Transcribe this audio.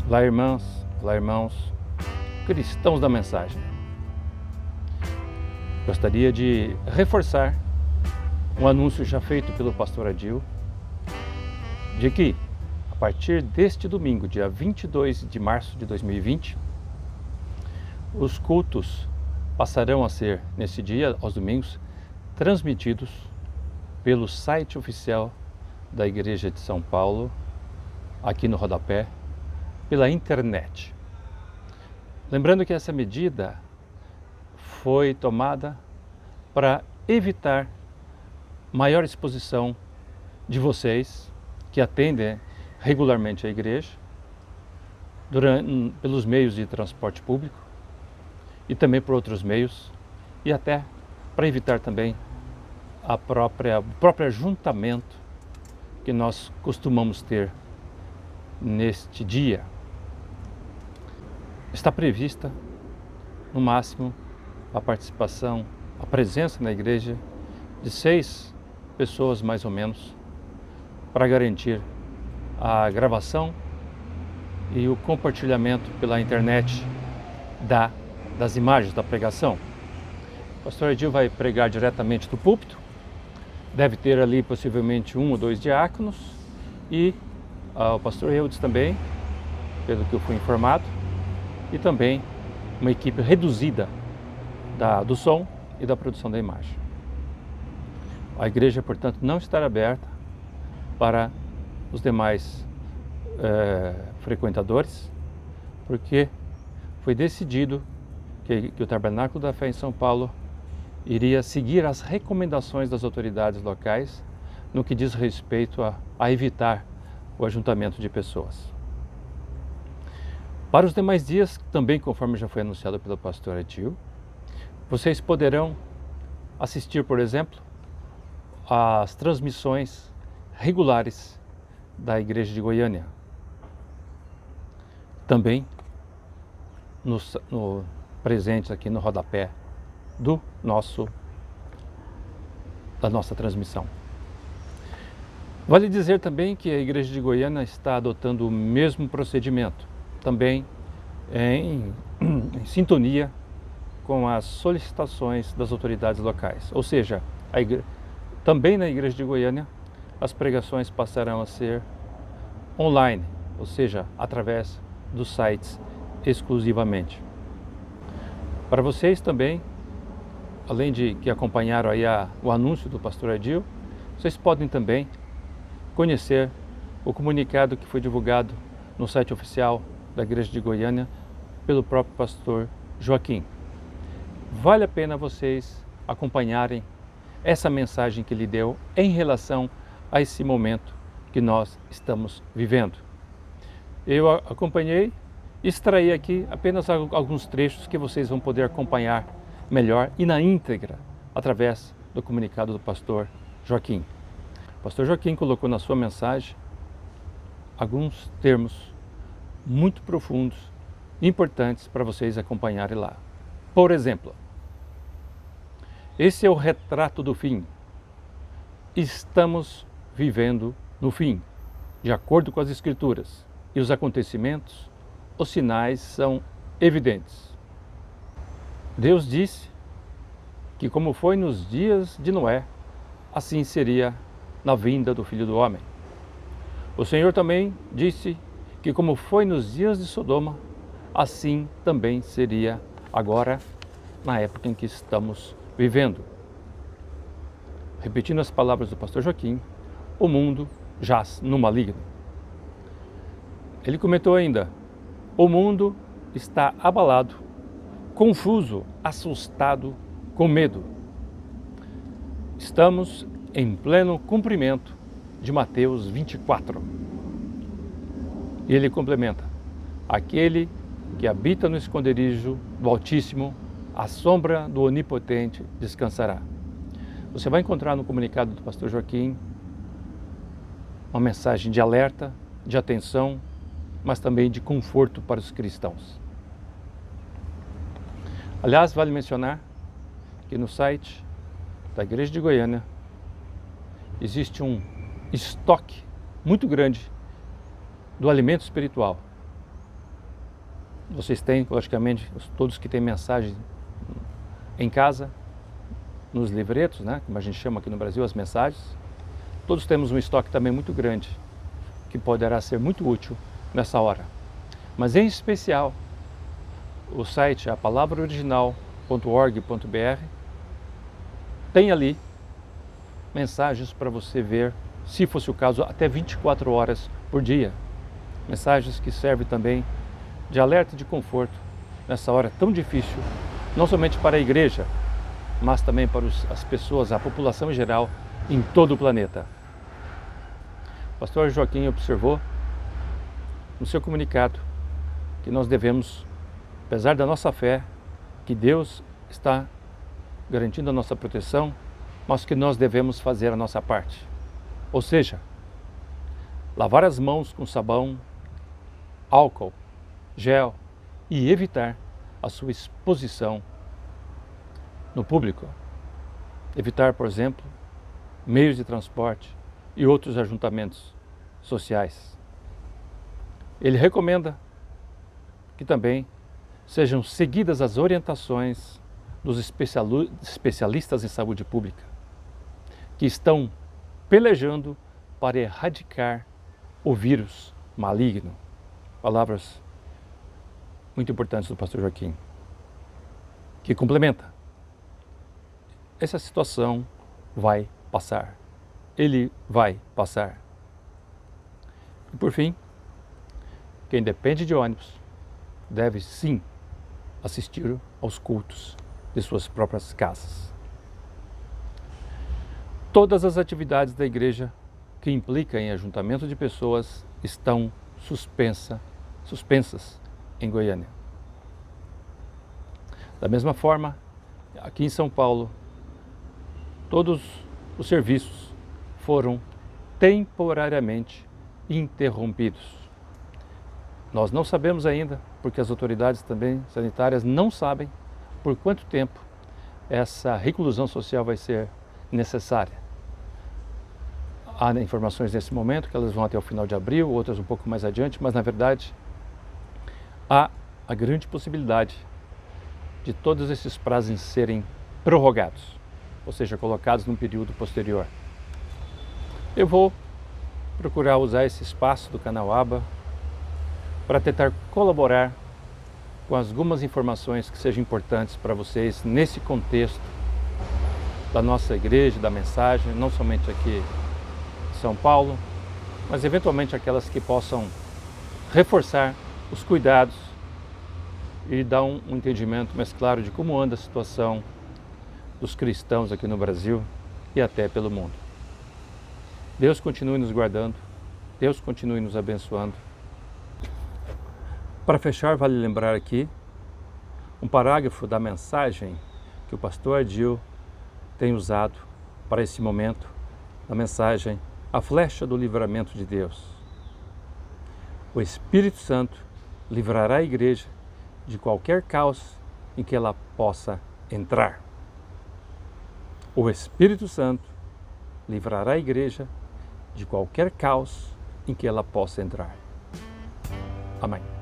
Olá, irmãs, olá, irmãos, cristãos da mensagem. Gostaria de reforçar um anúncio já feito pelo pastor Adil, de que, a partir deste domingo, dia 22 de março de 2020, os cultos passarão a ser, nesse dia, aos domingos, transmitidos pelo site oficial da Igreja de São Paulo, aqui no rodapé, pela internet. Lembrando que essa medida foi tomada para evitar maior exposição de vocês que atendem regularmente a igreja pelos meios de transporte público e também por outros meios, e até para evitar também o próprio ajuntamento que nós costumamos ter neste dia. Está prevista, no máximo, a participação, a presença na igreja de 6 pessoas, mais ou menos, para garantir a gravação e o compartilhamento pela internet das imagens da pregação. O pastor Edil vai pregar diretamente do púlpito, deve ter ali possivelmente 1 ou 2 diáconos e o pastor Eudes também, pelo que eu fui informado, e também uma equipe reduzida do som e da produção da imagem. A igreja, portanto, não estará aberta para os demais frequentadores, porque foi decidido que o Tabernáculo da Fé em São Paulo iria seguir as recomendações das autoridades locais no que diz respeito a evitar o ajuntamento de pessoas. Para os demais dias, também conforme já foi anunciado pelo pastor Adil, vocês poderão assistir, por exemplo, às transmissões regulares da Igreja de Goiânia. Também presentes aqui no rodapé da nossa transmissão. Vale dizer também que a Igreja de Goiânia está adotando o mesmo procedimento, também em sintonia com as solicitações das autoridades locais. Ou seja, também na Igreja de Goiânia, as pregações passarão a ser online, ou seja, através dos sites exclusivamente. Para vocês também, além de que acompanharam aí o anúncio do pastor Adil, vocês podem também conhecer o comunicado que foi divulgado no site oficial da Igreja de Goiânia pelo próprio pastor Joaquim. Vale a pena vocês acompanharem essa mensagem que ele deu em relação a esse momento que nós estamos vivendo. Eu acompanhei, extraí aqui apenas alguns trechos que vocês vão poder acompanhar melhor e na íntegra através do comunicado do pastor Joaquim. O pastor Joaquim colocou na sua mensagem alguns termos muito profundos e importantes para vocês acompanharem lá. Por exemplo, esse é o retrato do fim. Estamos vivendo no fim, de acordo com as Escrituras, e os acontecimentos, os sinais são evidentes. Deus disse que, como foi nos dias de Noé, assim seria na vinda do Filho do Homem. O Senhor também disse que, como foi nos dias de Sodoma, assim também seria agora, na época em que estamos vivendo. Repetindo as palavras do pastor Joaquim, o mundo jaz no maligno. Ele comentou ainda: o mundo está abalado, confuso, assustado, com medo. Estamos em pleno cumprimento de Mateus 24. E ele complementa: aquele que habita no esconderijo do Altíssimo, à sombra do Onipotente descansará. Você vai encontrar no comunicado do pastor Joaquim uma mensagem de alerta, de atenção, mas também de conforto para os cristãos. Aliás, vale mencionar que no site da Igreja de Goiânia existe um estoque muito grande do alimento espiritual Vocês têm, logicamente, todos que têm mensagem em casa, nos livretos, né, como a gente chama aqui no Brasil, as mensagens. Todos temos um estoque também muito grande, que poderá ser muito útil nessa hora. Mas em especial, o site apalavraoriginal.org.br tem ali mensagens para você ver, se fosse o caso, até 24 horas por dia. Mensagens que servem também de alerta e de conforto nessa hora tão difícil, não somente para a igreja, mas também para as pessoas, a população em geral, em todo o planeta. O pastor Joaquim observou no seu comunicado que nós devemos, apesar da nossa fé, que Deus está garantindo a nossa proteção, mas que nós devemos fazer a nossa parte. Ou seja, lavar as mãos com sabão, álcool, gel e evitar a sua exposição no público. Evitar, por exemplo, meios de transporte e outros ajuntamentos sociais. Ele recomenda que também sejam seguidas as orientações dos especialistas em saúde pública, que estão pelejando para erradicar o vírus maligno. Palavras muito importantes do pastor Joaquim, que complementa. Essa situação vai passar. Ele vai passar. E por fim, quem depende de ônibus deve sim assistir aos cultos de suas próprias casas. Todas as atividades da igreja que implicam em ajuntamento de pessoas estão suspensas em Goiânia. Da mesma forma, aqui em São Paulo, todos os serviços foram temporariamente interrompidos. Nós não sabemos ainda, porque as autoridades também sanitárias não sabem por quanto tempo essa reclusão social vai ser necessária. Há informações nesse momento que elas vão até o final de abril, outras um pouco mais adiante, mas na verdade há a grande possibilidade de todos esses prazos serem prorrogados, ou seja, colocados num período posterior. Eu vou procurar usar esse espaço do canal ABA para tentar colaborar com algumas informações que sejam importantes para vocês nesse contexto da nossa igreja, da mensagem, não somente aqui em São Paulo, mas eventualmente aquelas que possam reforçar os cuidados e dar um entendimento mais claro de como anda a situação dos cristãos aqui no Brasil e até pelo mundo. Deus continue nos guardando, Deus continue nos abençoando. Para fechar, vale lembrar aqui um parágrafo da mensagem que o pastor Adil tem usado para esse momento, da mensagem A Flecha do Livramento de Deus. O Espírito Santo livrará a igreja de qualquer caos em que ela possa entrar. O Espírito Santo livrará a igreja de qualquer caos em que ela possa entrar. Amém.